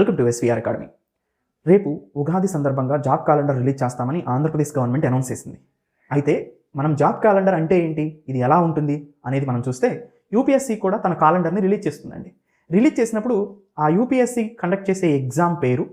Welcome to SVR academy. రేపు ఉగాది సందర్భంగా job calendar release చేస్తామని ఆంధ్రప్రదేశ్ గవర్నమెంట్ అనౌన్స్ చేసింది. అయితే మనం జాబ్ క్యాలెండర్ అంటే ఏంటి, ఇది ఎలా ఉంటుంది అనేది మనం చూస్తే యూపీఎస్సీ కూడా తన క్యాలెండర్ని రిలీజ్ చేస్తుందండి. రిలీజ్ చేసినప్పుడు ఆ యూపీఎస్సీ కండక్ట్ చేసే ఎగ్జామ్ పేరు,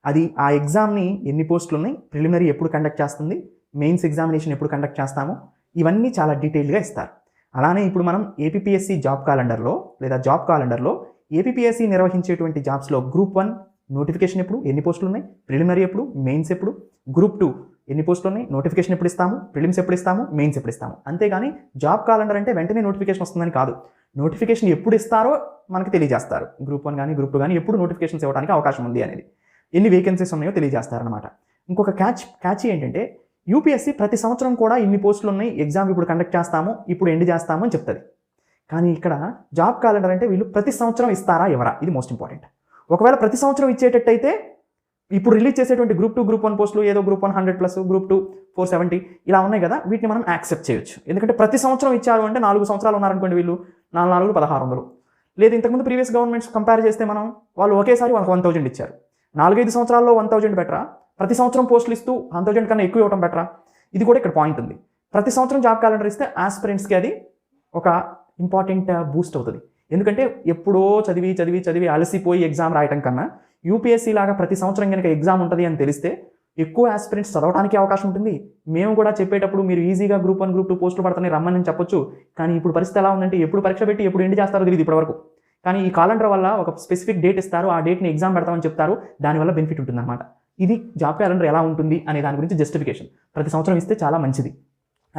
అది ఆ ఎగ్జామ్ని ఎన్ని పోస్టులు ఉన్నాయి, ప్రిలిమినరీ ఎప్పుడు కండక్ట్ చేస్తుంది, మెయిన్స్ ఎగ్జామినేషన్ ఎప్పుడు కండక్ట్ చేస్తాము, ఇవన్నీ చాలా డీటెయిల్గా ఇస్తారు. అలానే ఇప్పుడు మనం ఏపీపీఎస్సీ జాబ్ క్యాలెండర్లో లేదా జాబ్ క్యాలెండర్లో ఏపీపీఎస్సీ నిర్వహించేటువంటి జాబ్స్లో గ్రూప్ 1 నోటిఫికేషన్ ఎప్పుడు, ఎన్ని పోస్టులు ఉన్నాయి, ప్రిలిమినరీ ఎప్పుడు, మెయిన్స్ ఎప్పుడు, గ్రూప్ 2 ఎన్ని పోస్టులు ఉన్నాయి, నోటిఫికేషన్ ఎప్పుడు ఇస్తాము, ప్రిలిమ్స్ ఎప్పుడు ఇస్తాము, మెయిన్స్ ఎప్పుడు ఇస్తాము. అంతేగాని జాబ్ క్యాలెండర్ అంటే వెంటనే నోటిఫికేషన్ వస్తుందని కాదు. నోటిఫికేషన్ ఎప్పుడు ఇస్తారో మనకు తెలియజేస్తారు. గ్రూప్ 1 కానీ గ్రూప్ 2 కానీ ఎప్పుడు నోటిఫికేషన్స్ ఇవ్వడానికి అవకాశం ఉంది అనేది, ఎన్ని వేకెన్సీస్ ఉన్నాయో తెలియజేస్తారనమాట. ఇంకొక క్యాచ్ ఏంటంటే యూపీఎస్సీ ప్రతి సంవత్సరం కూడా ఇన్ని పోస్టులు ఉన్నాయి, ఎగ్జామ్ ఇప్పుడు కండక్ట్ చేస్తాము, ఇప్పుడు ఎండ్ చేస్తాము అని చెప్తుంది. కానీ ఇక్కడ జాబ్ క్యాలెండర్ అంటే వీళ్ళు ప్రతి సంవత్సరం ఇస్తారా ఎవరా, ఇది మోస్ట్ ఇంపార్టెంట్. ఒకవేళ ప్రతి సంవత్సరం ఇచ్చేటట్టయితే ఇప్పుడు రిలీజ్ చేసేటువంటి గ్రూప్ 2 గ్రూప్ 1 పోస్టులు ఏదో గ్రూప్ 1 100+, గ్రూప్ 2 470 ఇలా ఉన్నాయి కదా, వీటిని మనం యాక్సెప్ట్ చేయొచ్చు. ఎందుకంటే ప్రతి సంవత్సరం ఇచ్చారు అంటే 4 సంవత్సరాలు ఉన్నారనుకోండి, వీళ్ళు 4 1600. లేదు ఇంతకుముందు ప్రీవియస్ గవర్నమెంట్స్ కంపేర్ చేస్తే వాళ్ళు ఒకేసారి 1000 ఇచ్చారు. 4-5 సంవత్సరాల్లో 1000 బెటరా, ప్రతి సంవత్సరం పోస్టులు ఇస్తూ 1000 కన్నా ఎక్కువ ఇవ్వడం బెటరా, ఇది కూడా ఇక్కడ పాయింట్ ఉంది. ప్రతి సంవత్సరం జాబ్ క్యాలెండర్ ఇస్తే ఆస్పిరెంట్స్కి అది ఒక ఇంపార్టెంట్ బూస్ట్ అవుతుంది. ఎందుకంటే ఎప్పుడో చదివి అలసిపోయి ఎగ్జామ్ రాయటం కన్నా యూపీఎస్సీ లాగా ప్రతి సంవత్సరం కనుక ఎగ్జామ్ ఉంటుంది అని తెలిస్తే ఎక్కువ ఆస్పిరెంట్స్ చదవడానికి అవకాశం ఉంటుంది. మేము కూడా చెప్పేటప్పుడు మీరు ఈజీగా గ్రూప్ 1 గ్రూప్ 2 పోస్టులు పడతానే రమ్మని చెప్పొచ్చు. కానీ ఇప్పుడు పరిస్థితి ఎలా ఉందంటే ఎప్పుడు పరీక్ష పెట్టి ఎప్పుడు ఎండ్ చేస్తారో తెలియదు ఇప్పటివరకు. కానీ ఈ క్యాలెండర్ వల్ల ఒక స్పెసిఫిక్ డేట్ ఇస్తారు, ఆ డేట్ని ఎగ్జామ్ పెడతామని చెప్తారు, దానివల్ల బెనిఫిట్ ఉంటుంది అనమాట. ఇది జాబ్ క్యాలెండర్ ఎలా ఉంటుంది అనే దాని గురించి జస్టిఫికేషన్. ప్రతి సంవత్సరం ఇస్తే చాలా మంచిది.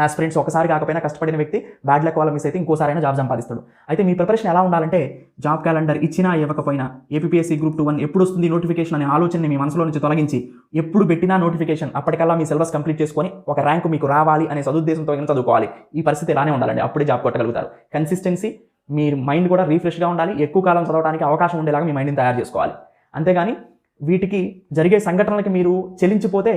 ఆస్పిరెంట్స్ ఒకసారి కాకపోయినా కష్టపడిన వ్యక్తి బ్యాడ్ లక్ వల్ల మిస్ అయితే ఇంకోసారైనా జాబ్ సంపాదిస్తాడు. అయితే మీ ప్రిపరేషన్ ఎలా ఉండాలంటే జాబ్ క్యాలెండర్ ఇచ్చినా ఇవ్వకపోయినా ఏపీఎస్సీ గ్రూప్ 2 1 ఎప్పుడు వస్తుంది నోటిఫికేషన్ అనే ఆలోచనని మీ మనసులో నుంచి తొలగించి ఎప్పుడు పెట్టినా నోటిఫికేషన్ అప్పటికల్లా మీ సిలబస్ కంప్లీట్ చేసుకొని ఒక ర్యాంకు మీకు రావాలి అనే సదుద్దేశంతో చదువుకోవాలి. ఈ పరిస్థితి ఇలానే ఉండాలండి, అప్పుడే జాబ్ కొట్టగలుగుతారు. కన్సిస్టెన్సీ, మీ మైండ్ కూడా రీఫ్రెష్గా ఉండాలి, ఎక్కువ కాలం చదవడానికి అవకాశం ఉండేలాగా మీ మైండ్ని తయారు చేసుకోవాలి. అంతేగాని వీటికి జరిగే సంఘటనలకి మీరు చెల్లించిపోతే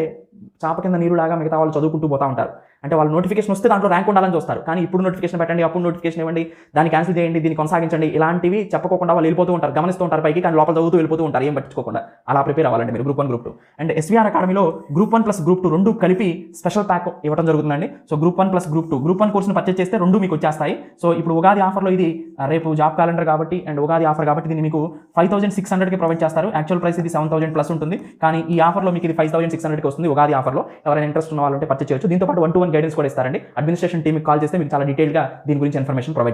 చాప కింద నీరులాగా మిగతా వాళ్ళు చదువుకుంటూ పోతూ ఉంటారు. అంటే వాళ్ళు నోటిఫికేషన్ వస్తే దాంట్లో ర్యాంక్ ఉండాలని చూస్తారు. కానీ ఇప్పుడు నోటిఫికేషన్ పెట్టండి, అప్పుడు నోటిఫికేషన్ ఇవ్వండి, దాన్ని క్యాన్సిల్ చేయండి, దీన్ని కొనసాగించండి, ఇలాంటివి చెప్పకుండా వాళ్ళు వెళ్ళిపోతూ ఉంటారు, గమనిస్తూ ఉంటారు పైకి, కానీ లోపల చదువుతూ వెళ్ళిపోతూ ఉంటారు, ఏం పట్టించుకోకుండా. అలా ప్రిపేర్ అవ్వాలండి మీరు గ్రూప్ 1 గ్రూప్ 2. అండ్ ఎస్వీఆర్ అకాడమీలో గ్రూప్ 1 + గ్రూప్ 2 రెండు కలిపి స్పెషల్ ప్యాక్ ఇవ్వడం జరుగుతుందండి. సో గ్రూప్ 1 + గ్రూప్ 2 గ్రూప్ 1 కోర్సును పర్చేస్ చేస్తే రెండు మీకు వచ్చేస్తాయి. సో ఇప్పుడు ఉగాది ఆఫర్లో ఇది రేపు జాబ్ క్యాలెండర్ కాబట్టి అండ్ ఉగాది ఆఫర్ కాబట్టి దీన్ని మీకు 5600కి ప్రొవైడ్ చేస్తారు. యాక్చువల్ ప్రైస్ ఇది 7000+ ఉంటుంది, కానీ ఈ ఆఫర్లో మీకు ఇది 5600కి వస్తుంది ఉగాది ఆఫర్లో. ఎవరైనా ఇంట్రెస్ట్ ఉన్న వాళ్ళు ఉంటే పర్చేస్ చేయొచ్చు. దీంతో పాటు 1-to-1 గైడెన్స్ కూడా ఇస్తారండి. అడ్మినిస్ట్రేషన్ టీమ్కి కాల్ చేస్తే మీకు చాలా డీటెయిల్గా దీని గురించి ఇన్ఫర్మేషన్ ప్రొవైడ్